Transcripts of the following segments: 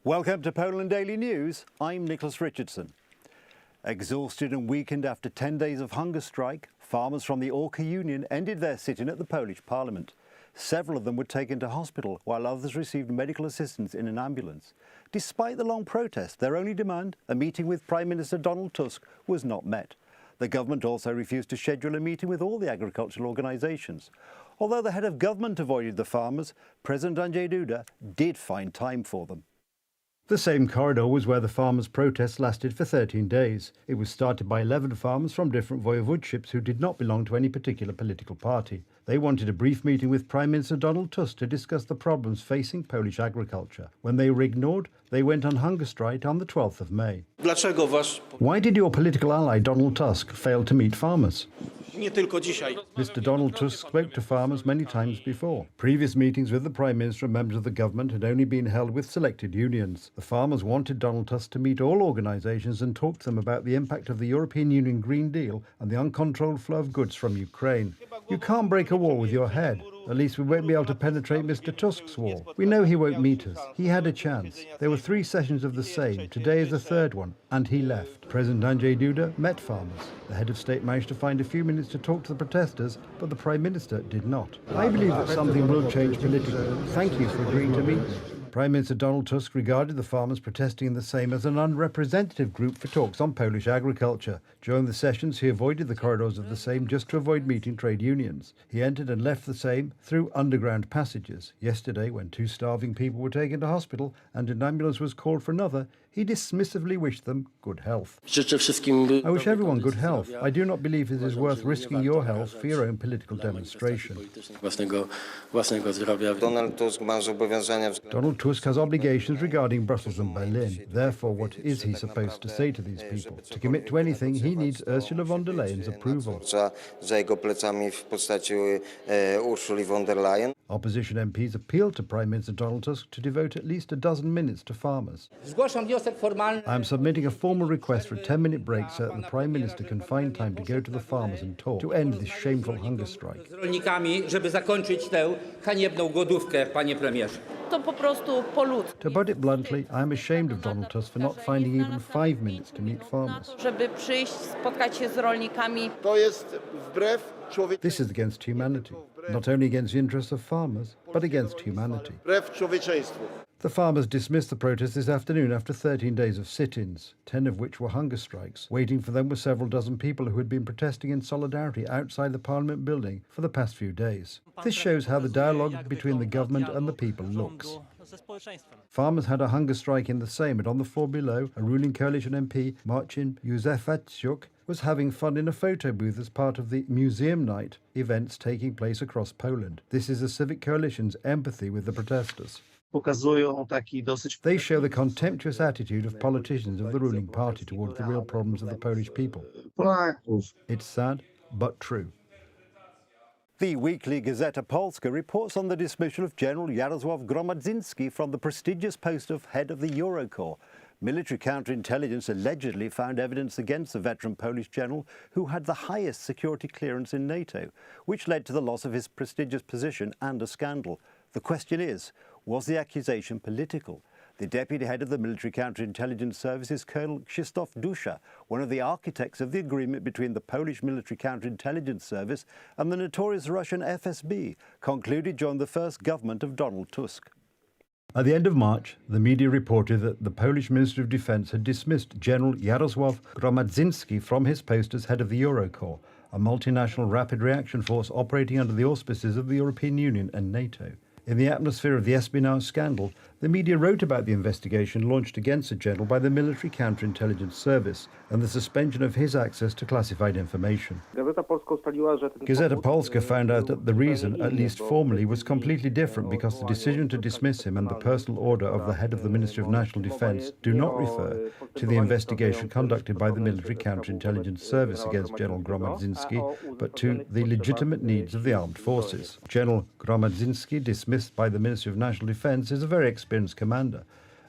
Welcome to Poland Daily News. I'm Nicholas Richardson. Exhausted and weakened after 10 days of hunger strike, farmers from the Orca Union ended their sitting at the Polish Parliament. Several of them were taken to hospital, while others received medical assistance in an ambulance. Despite the long protest, their only demand, a meeting with Prime Minister Donald Tusk, was not met. The government also refused to schedule a meeting with all the agricultural organisations. Although the head of government avoided the farmers, President Andrzej Duda did find time for them. The same corridor was where the farmers' protests lasted for 13 days. It was started by 11 farmers from different voivodeships who did not belong to any particular political party. They wanted a brief meeting with Prime Minister Donald Tusk to discuss the problems facing Polish agriculture. When they were ignored, they went on hunger strike on the 12th of May. Why did your political ally Donald Tusk fail to meet farmers? Mr. Donald Tusk spoke to farmers many times before. Previous meetings with the Prime Minister and members of the government had only been held with selected unions. The farmers wanted Donald Tusk to meet all organisations and talk to them about the impact of the European Union Green Deal and the uncontrolled flow of goods from Ukraine. You can't break a wall with your head. At least we won't be able to penetrate Mr. Tusk's wall. We know he won't meet us. He had a chance. There were 3 sessions of the same. Today is the 3rd one, and he left. President Andrzej Duda met farmers. The head of state managed to find a few minutes to talk to the protesters, but the Prime Minister did not. I believe that something will change politically. Thank you for agreeing to meet me. Prime Minister Donald Tusk regarded the farmers protesting in the Sejm as an unrepresentative group for talks on Polish agriculture. During the sessions, he avoided the corridors of the Sejm just to avoid meeting trade unions. He entered and left the Sejm through underground passages. Yesterday, when 2 starving people were taken to hospital and an ambulance was called for another, he dismissively wished them good health. I wish everyone good health. I do not believe it is worth risking your health for your own political demonstration. Donald Tusk has obligations regarding Brussels and Berlin. Therefore, what is he supposed to say to these people? To commit to anything, he needs Ursula von der Leyen's approval. Opposition MPs appealed to Prime Minister Donald Tusk to devote at least a dozen minutes to farmers. I am submitting a formal request for a 10-minute break so that the Prime Minister can find time to go to the farmers and talk to end this shameful hunger strike. To put it bluntly, I am ashamed of Donald Tusk for not finding even 5 minutes to meet farmers. This is against humanity, not only against the interests of farmers, but against humanity. The farmers dismissed the protest this afternoon after 13 days of sit-ins, 10 of which were hunger strikes. Waiting for them were several dozen people who had been protesting in solidarity outside the Parliament building for the past few days. This shows how the dialogue between the government and the people looks. Farmers had a hunger strike in the Sejm, and on the floor below, a ruling coalition MP, Marcin Józefciuk, was having fun in a photo booth as part of the Museum Night events taking place across Poland. This is the Civic Coalition's empathy with the protesters. They show the contemptuous attitude of politicians of the ruling party towards the real problems of the Polish people. It's sad, but true. The weekly Gazeta Polska reports on the dismissal of General Jarosław Gromadzinski from the prestigious post of head of the Eurocorps. Military counterintelligence allegedly found evidence against the veteran Polish general who had the highest security clearance in NATO, which led to the loss of his prestigious position and a scandal. The question is, was the accusation political? The deputy head of the military counterintelligence service is Colonel Krzysztof Dusza, one of the architects of the agreement between the Polish military counterintelligence service and the notorious Russian FSB, concluded during the first government of Donald Tusk. At the end of March, the media reported that the Polish Ministry of Defence had dismissed General Jarosław Gromadzinski from his post as head of the Eurocorps, a multinational rapid reaction force operating under the auspices of the European Union and NATO. In the atmosphere of the espionage scandal, the media wrote about the investigation launched against the general by the military counterintelligence service and the suspension of his access to classified information. Gazeta Polska found out that the reason, at least formally, was completely different because the decision to dismiss him and the personal order of the head of the Ministry of National Defence do not refer to the investigation conducted by the military counterintelligence service against General Gromadzinski, but to the legitimate needs of the armed forces. General Gromadzinski, dismissed by the Ministry of National Defence, is a very experienced commander,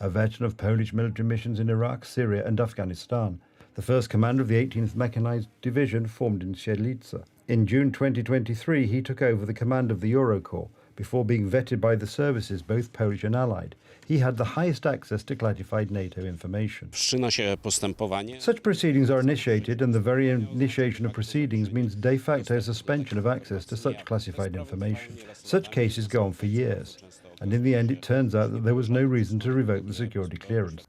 a veteran of Polish military missions in Iraq, Syria and Afghanistan, the first commander of the 18th Mechanized Division formed in Siedlce. In June 2023, he took over the command of the Eurocorps, before being vetted by the services, both Polish and Allied. He had the highest access to classified NATO information. Such proceedings are initiated, and the very initiation of proceedings means de facto suspension of access to such classified information. Such cases go on for years, and in the end it turns out that there was no reason to revoke the security clearance.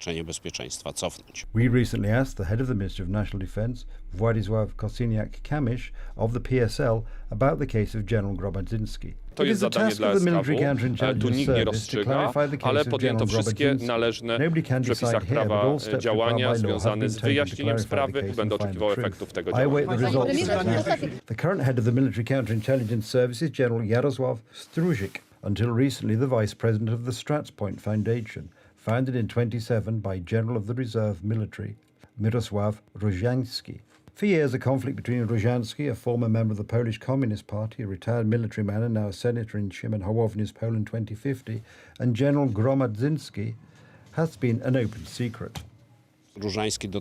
We recently asked the head of the Ministry of National Defence, Władysław Kosiniak-Kamysz, of the PSL about the case of General Gromadzinski. It is the task of the military counterintelligence service to clarify the case of General Gromadzinski. Nobody can decide here, but all steps required by law have been taken to clarify the case and find the truth. I await the results of this. The current head of the military counterintelligence service is General Jarosław Struzik, until recently the vice president of the Stratspoint Foundation, founded in 1927 by General of the Reserve Military Mirosław Różański. For years, a conflict between Różański, a former member of the Polish Communist Party, a retired military man and now a senator in Szymon Hołownia's Poland 2050, and General Gromadzinski has been an open secret. Różański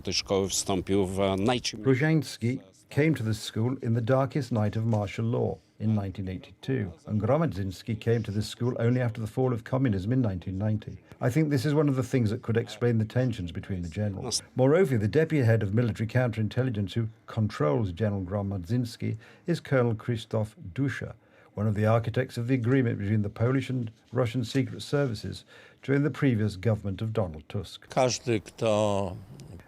came to the school in the darkest night of martial law in 1982, and Gromadzinski came to this school only after the fall of communism in 1990. I think this is one of the things that could explain the tensions between the generals. Moreover, the deputy head of military counterintelligence who controls General Gromadzinski is Colonel Krzysztof Dusza, one of the architects of the agreement between the Polish and Russian secret services during the previous government of Donald Tusk.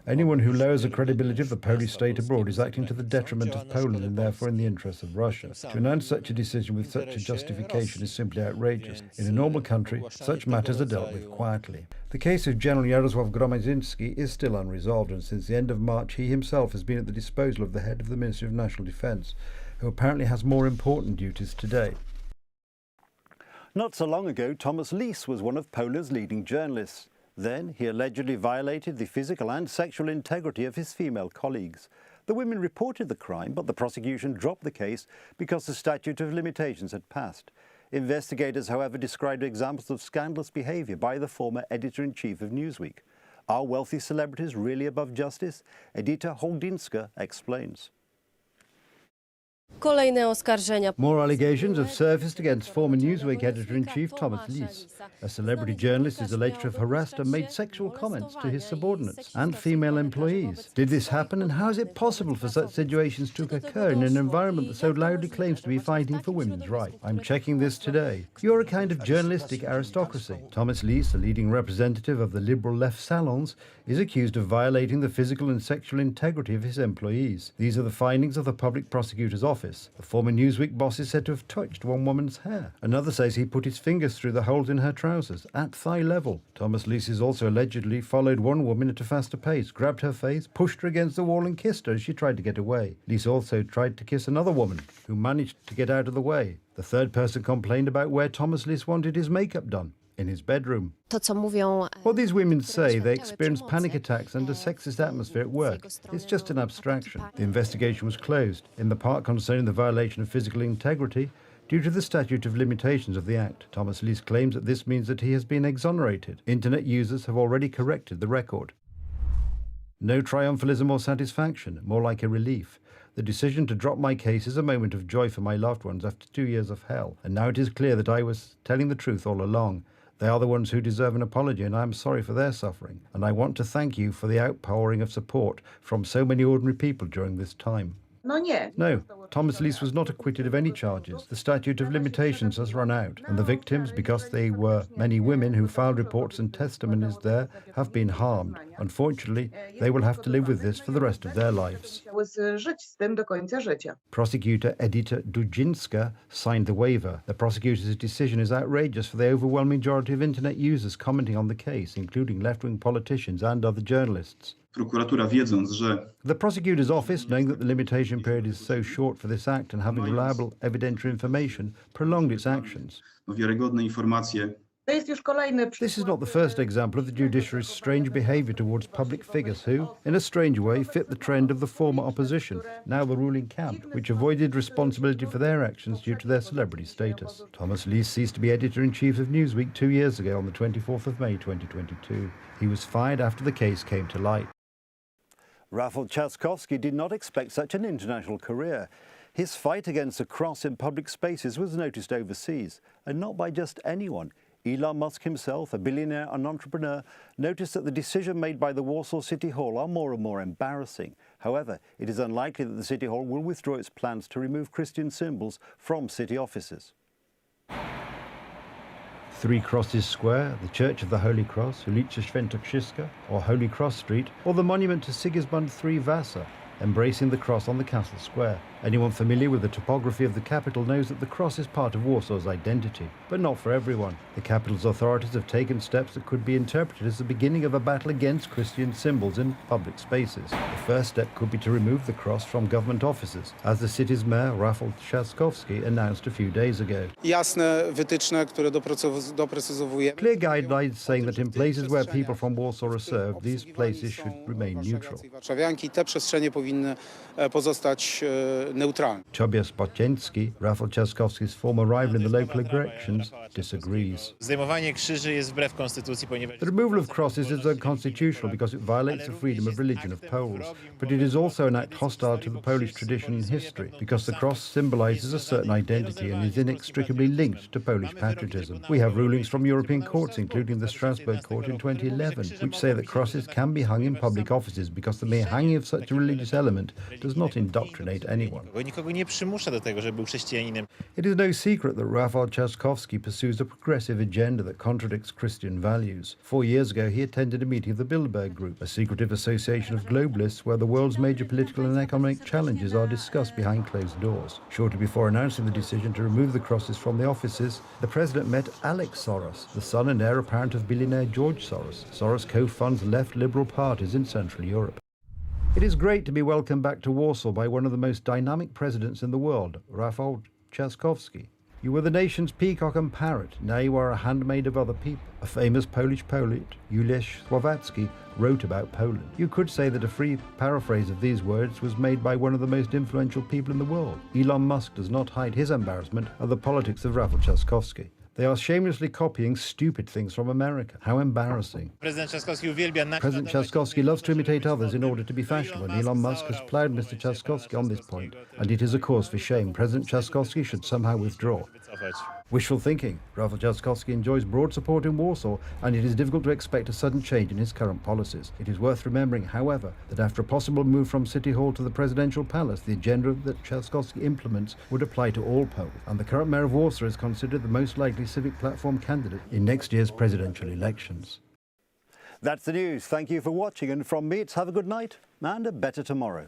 Anyone who lowers the credibility of the Polish state abroad is acting to the detriment of Poland and therefore in the interests of Russia. To announce such a decision with such a justification is simply outrageous. In a normal country, such matters are dealt with quietly. The case of General Jarosław Gromadzinski is still unresolved, and since the end of March he himself has been at the disposal of the head of the Ministry of National Defence, who apparently has more important duties today. Not so long ago, Thomas Lis was one of Poland's leading journalists. Then he allegedly violated the physical and sexual integrity of his female colleagues. The women reported the crime, but the prosecution dropped the case because the statute of limitations had passed. Investigators, however, described examples of scandalous behaviour by the former editor-in-chief of Newsweek. Are wealthy celebrities really above justice? Edyta Hołdyńska explains. More allegations have surfaced against former Newsweek editor-in-chief Thomas Lis. A celebrity journalist is alleged to have harassed and made sexual comments to his subordinates and female employees. Did this happen, and how is it possible for such situations to occur in an environment that so loudly claims to be fighting for women's rights? I'm checking this today. You're a kind of journalistic aristocracy. Thomas Lis, a leading representative of the liberal left salons, is accused of violating the physical and sexual integrity of his employees. These are the findings of the public prosecutor's office. The former Newsweek boss is said to have touched one woman's hair. Another says he put his fingers through the holes in her trousers at thigh level. Thomas Lis has also allegedly followed one woman at a faster pace, grabbed her face, pushed her against the wall and kissed her as she tried to get away. Lis also tried to kiss another woman who managed to get out of the way. The third person complained about where Thomas Lis wanted his makeup done. In his bedroom. What these women say, they experience panic attacks and a sexist atmosphere at work. It's just an abstraction. The investigation was closed, in the part concerning the violation of physical integrity, due to the statute of limitations of the Act. Thomas Lis claims that this means that he has been exonerated. Internet users have already corrected the record. No triumphalism or satisfaction, more like a relief. The decision to drop my case is a moment of joy for my loved ones after 2 years of hell, and now it is clear that I was telling the truth all along. They are the ones who deserve an apology, and I am sorry for their suffering. And I want to thank you for the outpouring of support from so many ordinary people during this time. No, Thomas Lis was not acquitted of any charges. The statute of limitations has run out, and the victims, because they were many women who filed reports and testimonies there, have been harmed. Unfortunately, they will have to live with this for the rest of their lives. Prosecutor Edyta Dudzińska signed the waiver. The prosecutor's decision is outrageous for the overwhelming majority of internet users commenting on the case, including left-wing politicians and other journalists. The prosecutor's office, knowing that the limitation period is so short for this act and having reliable evidentiary information, prolonged its actions. This is not the first example of the judiciary's strange behaviour towards public figures who, in a strange way, fit the trend of the former opposition, now the ruling camp, which avoided responsibility for their actions due to their celebrity status. Thomas Lis ceased to be editor-in-chief of Newsweek 2 years ago on the 24th of May 2022. He was fired after the case came to light. Rafał Trzaskowski did not expect such an international career. His fight against the cross in public spaces was noticed overseas, and not by just anyone. Elon Musk himself, a billionaire and entrepreneur, noticed that the decision made by the Warsaw City Hall are more and more embarrassing. However, it is unlikely that the City Hall will withdraw its plans to remove Christian symbols from city offices. Three Crosses Square, the Church of the Holy Cross, Ulica Świętokrzyska, or Holy Cross Street, or the monument to Sigismund III Vasa, embracing the cross on the Castle Square. Anyone familiar with the topography of the capital knows that the cross is part of Warsaw's identity, but not for everyone. The capital's authorities have taken steps that could be interpreted as the beginning of a battle against Christian symbols in public spaces. The first step could be to remove the cross from government offices, as the city's mayor, Rafał Trzaskowski, announced a few days ago. Clear guidelines saying that in places where people from Warsaw are served, these places should remain neutral. Tobias Bocięcki, Rafał Trzaskowski's former rival in the local elections, disagrees. The removal of crosses is unconstitutional because it violates the freedom of religion of Poles, but it is also an act hostile to the Polish tradition and history because the cross symbolizes a certain identity and is inextricably linked to Polish patriotism. We have rulings from European courts, including the Strasbourg court in 2011, which say that crosses can be hung in public offices because the mere hanging of such a religious element does not indoctrinate anyone. It is no secret that Rafał Trzaskowski pursues a progressive agenda that contradicts Christian values. 4 years ago, he attended a meeting of the Bilderberg Group, a secretive association of globalists where the world's major political and economic challenges are discussed behind closed doors. Shortly before announcing the decision to remove the crosses from the offices, the president met Alex Soros, the son and heir apparent of billionaire George Soros. Soros co-funds left liberal parties in Central Europe. It is great to be welcomed back to Warsaw by one of the most dynamic presidents in the world, Rafał Trzaskowski. You were the nation's peacock and parrot, now you are a handmaid of other people. A famous Polish poet, Juliusz Słowacki, wrote about Poland. You could say that a free paraphrase of these words was made by one of the most influential people in the world. Elon Musk does not hide his embarrassment at the politics of Rafał Trzaskowski. They are shamelessly copying stupid things from America. How embarrassing. President Trzaskowski loves to imitate others in order to be fashionable, and Elon Musk has ploughed Mr. Trzaskowski on this point, and it is a cause for shame. President Trzaskowski should somehow withdraw. Wishful thinking. Rafał Trzaskowski enjoys broad support in Warsaw, and it is difficult to expect a sudden change in his current policies. It is worth remembering, however, that after a possible move from City Hall to the presidential palace, the agenda that Trzaskowski implements would apply to all Poles, and the current mayor of Warsaw is considered the most likely civic platform candidate in next year's presidential elections. That's the news. Thank you for watching, and from me, it's have a good night and a better tomorrow.